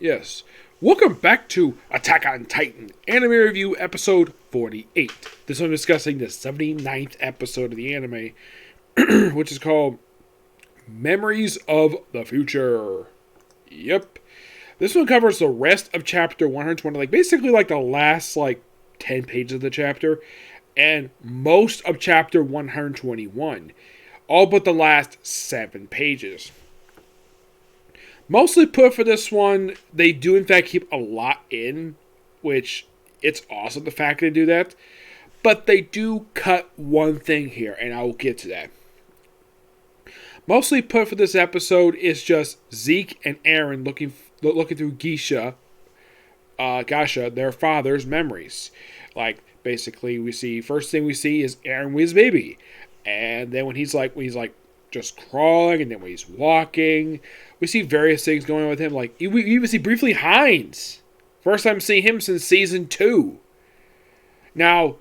Yes. Welcome back to Attack on Titan Anime Review Episode 48. This one discussing the 79th episode of the anime, which is called Memories of the Future. Yep. This one covers the rest of chapter 120, basically the last 10 pages of the chapter, and most of chapter 121, all but the last 7 pages. Mostly put for this one, they do in fact keep a lot in, which it's awesome the fact they do that. But they do cut one thing here, and I will get to that. Mostly put for this episode is just Zeke and Eren looking through Gasha, their father's memories. Basically, first thing we see is Eren with his baby, and then when he's just crawling, and then when he's walking, we see various things going on with him. We even see briefly Hines. First time seeing him since season 2. Now,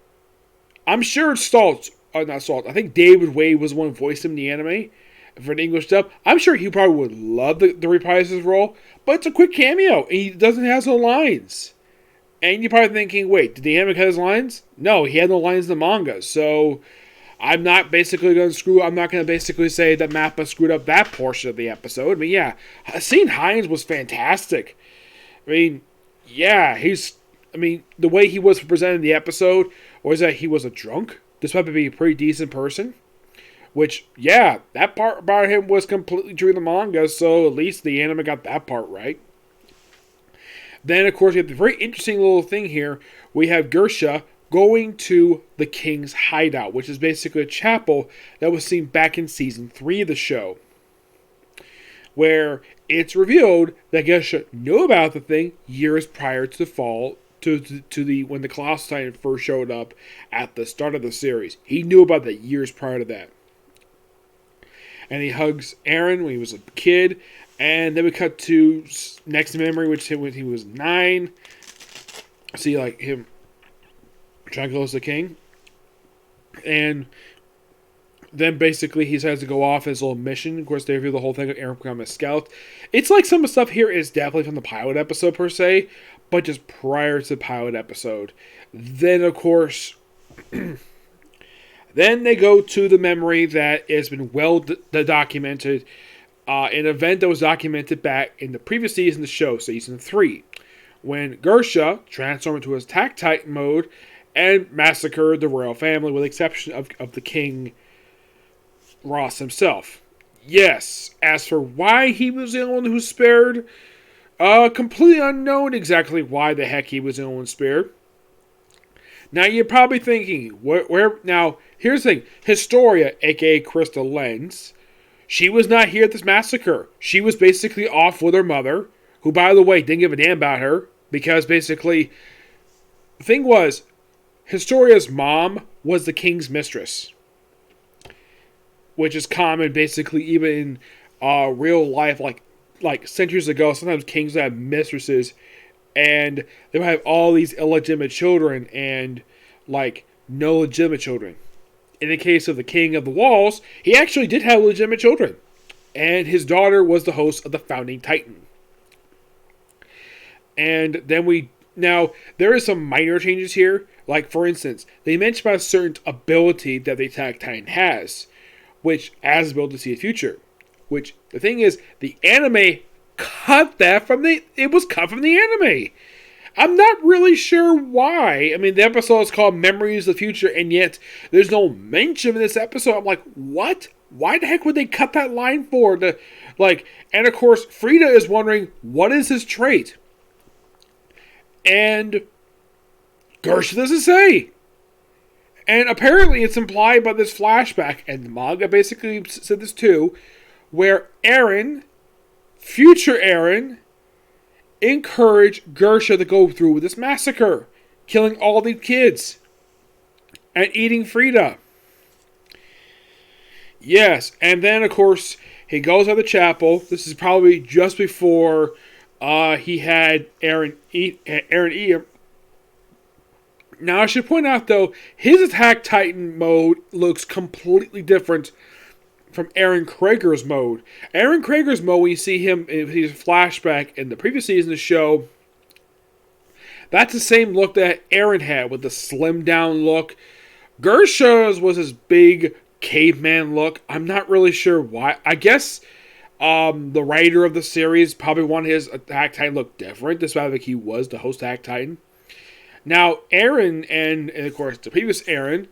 I'm sure it's Salt. Not Salt. I think David Wade was the one who voiced him in the anime for an English dub. I'm sure he probably would love to reprise his role, but it's a quick cameo, and he doesn't have no lines. And you're probably thinking, wait, did the anime cut his lines? No, he had no lines in the manga, so I'm not going to basically say that Mappa screwed up that portion of the episode. Seeing Hines was fantastic. The way he was presented in the episode was that he was a drunk, despite being a pretty decent person. Which, that part about him was completely true in the manga, so at least the anime got that part right. Then, of course, we have the very interesting little thing here. We have Gersha going to the king's hideout, which is basically a chapel that was seen back in season 3 of the show, where it's revealed that Gersha knew about the thing years prior to the fall, when the Colossus Titan first showed up at the start of the series. He knew about that years prior to that. And he hugs Eren when he was a kid, and then we cut to next memory, which when he was 9. See, him trying to close the king. And then basically he has to go off his little mission. Of course, they reveal the whole thing of Eren becoming a scout. It's some of the stuff here is definitely from the pilot episode per se, but just prior to the pilot episode. Then, of course, then they go to the memory that has been well documented. An event that was documented back in the previous season of the show, season 3, when Gersha transformed into his Attack Titan mode and massacred the royal family, with the exception of the king, Ross himself. Yes, as for why he was the only one who spared, completely unknown exactly why the heck he was the only one spared. Now, you're probably thinking, where? Now, here's the thing. Historia, a.k.a. Crystal Lens, she was not here at this massacre. She was basically off with her mother, who, by the way, didn't give a damn about her, because basically, the thing was, Historia's mom was the king's mistress, which is common basically even in real life, like centuries ago. Sometimes kings have mistresses, and they would have all these illegitimate children and no legitimate children. In the case of the King of the Walls, he actually did have legitimate children, and his daughter was the host of the Founding Titan. And then now, there is some minor changes here. For instance, they mentioned about a certain ability that the Attack Titan has, which adds the ability to see the future. Which, the thing is, the anime cut that it was cut from the anime. I'm not really sure why. The episode is called Memories of the Future, and yet there's no mention in this episode. I'm like, what? Why the heck would they cut that line for? And of course, Frida is wondering, what is his trait? And Gersha doesn't say. And apparently it's implied by this flashback, and the manga basically said this too, where future Eren, encouraged Gersha to go through with this massacre, killing all these kids, and eating Frida. Yes, and then of course, he goes out of the chapel. This is probably just before he had Eren eat him. Now, I should point out, though, his Attack Titan mode looks completely different from Aaron Krager's mode. Aaron Krager's mode, when you see him in his flashback in the previous season of the show, that's the same look that Aaron had with the slim down look. Gersha's was his big caveman look. I'm not really sure why. I guess the writer of the series probably wanted his Attack Titan look different, despite like he was the host Attack Titan. Now, Aaron and of course the previous Aaron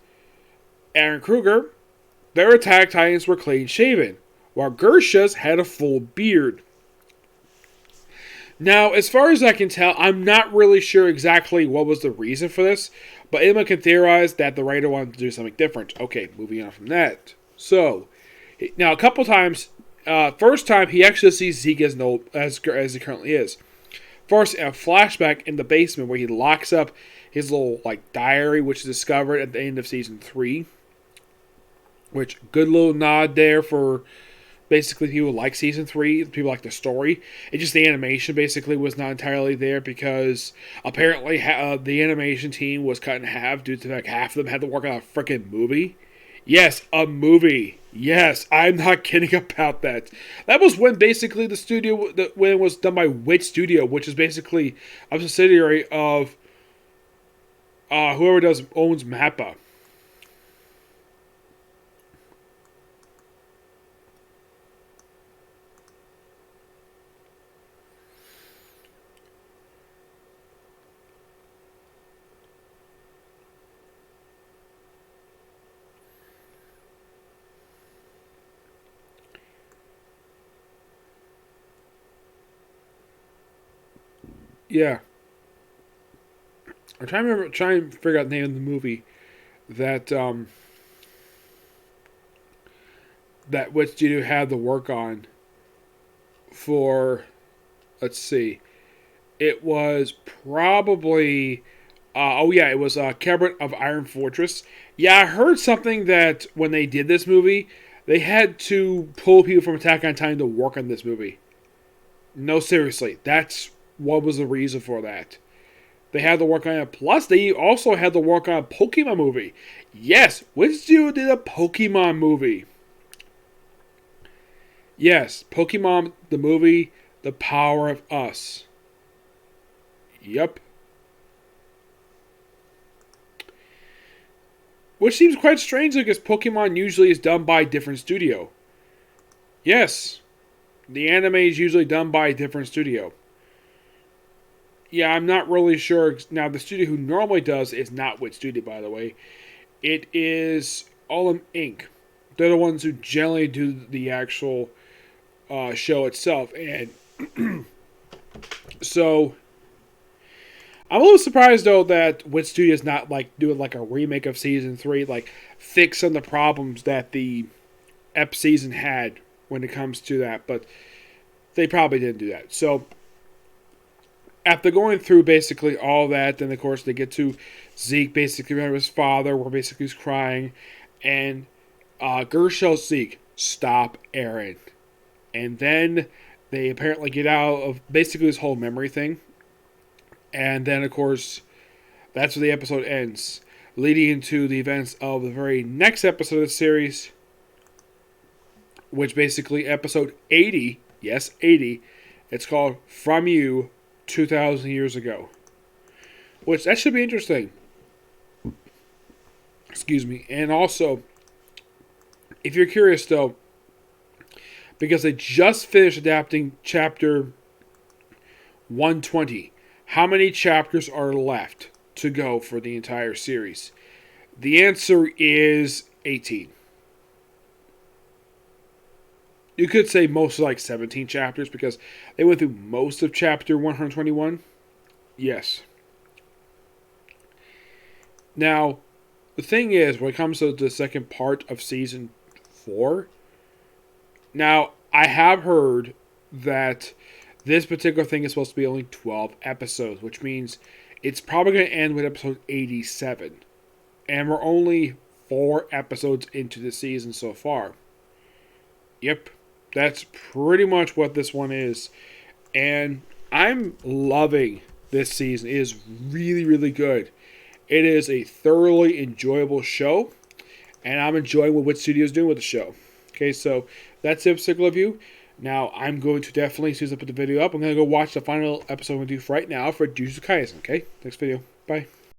Kruger, their Attack Titans were clean shaven, while Gersha's had a full beard. Now, as far as I can tell, I'm not really sure exactly what was the reason for this, but anyone can theorize that the writer wanted to do something different. Okay, moving on from that. So, now a couple times, first time he actually sees Zeke as he currently is. First, a flashback in the basement where he locks up his little diary, which is discovered at the end of season 3. Which, good little nod there for basically people like season 3, people like the story. It's just the animation basically was not entirely there because apparently the animation team was cut in half due to the fact half of them had to work on a freaking movie. Yes, a movie. Yes, I'm not kidding about that. That was when basically the studio, when it was done by Wit Studio, which is basically a subsidiary of whoever owns Mappa. Yeah. I'm trying to figure out the name of the movie that that Wit Studio had to work on for, let's see. It was probably it was Cabinet of Iron Fortress. Yeah, I heard something that when they did this movie, they had to pull people from Attack on Titan to work on this movie. No, seriously, that's what was the reason for that. They had to work on it. Plus, they also had to work on a Pokemon movie. Yes, Wit Studio did a Pokemon movie. Yes, Pokemon, the movie, The Power of Us. Yep. Which seems quite strange because Pokemon usually is done by a different studio. Yes. The anime is usually done by a different studio. Yeah, I'm not really sure. Now, the studio who normally does is not Wit Studio, by the way. It is Allum Inc. They're the ones who generally do the actual show itself. And so, I'm a little surprised, though, that Wit Studio is not doing a remake of Season 3, fix some of the problems that the Ep season had when it comes to that. But they probably didn't do that. So, after going through basically all that, then of course they get to Zeke basically remember his father, where basically he's crying, and Gersh tells Zeke, "Stop Aaron." And then they apparently get out of basically this whole memory thing. And then of course that's where the episode ends, leading into the events of the very next episode of the series, which basically episode 80, yes, 80, it's called From You 2,000 Years Ago. Which, that should be interesting. Excuse me. And also, if you're curious though, because they just finished adapting chapter 120, how many chapters are left to go for the entire series? The answer is 18. You could say most 17 chapters because they went through most of chapter 121. Yes. Now, the thing is, when it comes to the second part of season 4, now, I have heard that this particular thing is supposed to be only 12 episodes, which means it's probably going to end with episode 87. And we're only 4 episodes into the season so far. Yep. That's pretty much what this one is. And I'm loving this season. It is really, really good. It is a thoroughly enjoyable show. And I'm enjoying what Wit Studio is doing with the show. Okay, so that's the particular review. Now, I'm going to definitely, as soon as I put the video up, I'm going to go watch the final episode I'm going to do right now for Jujutsu Kaisen. Okay, next video. Bye.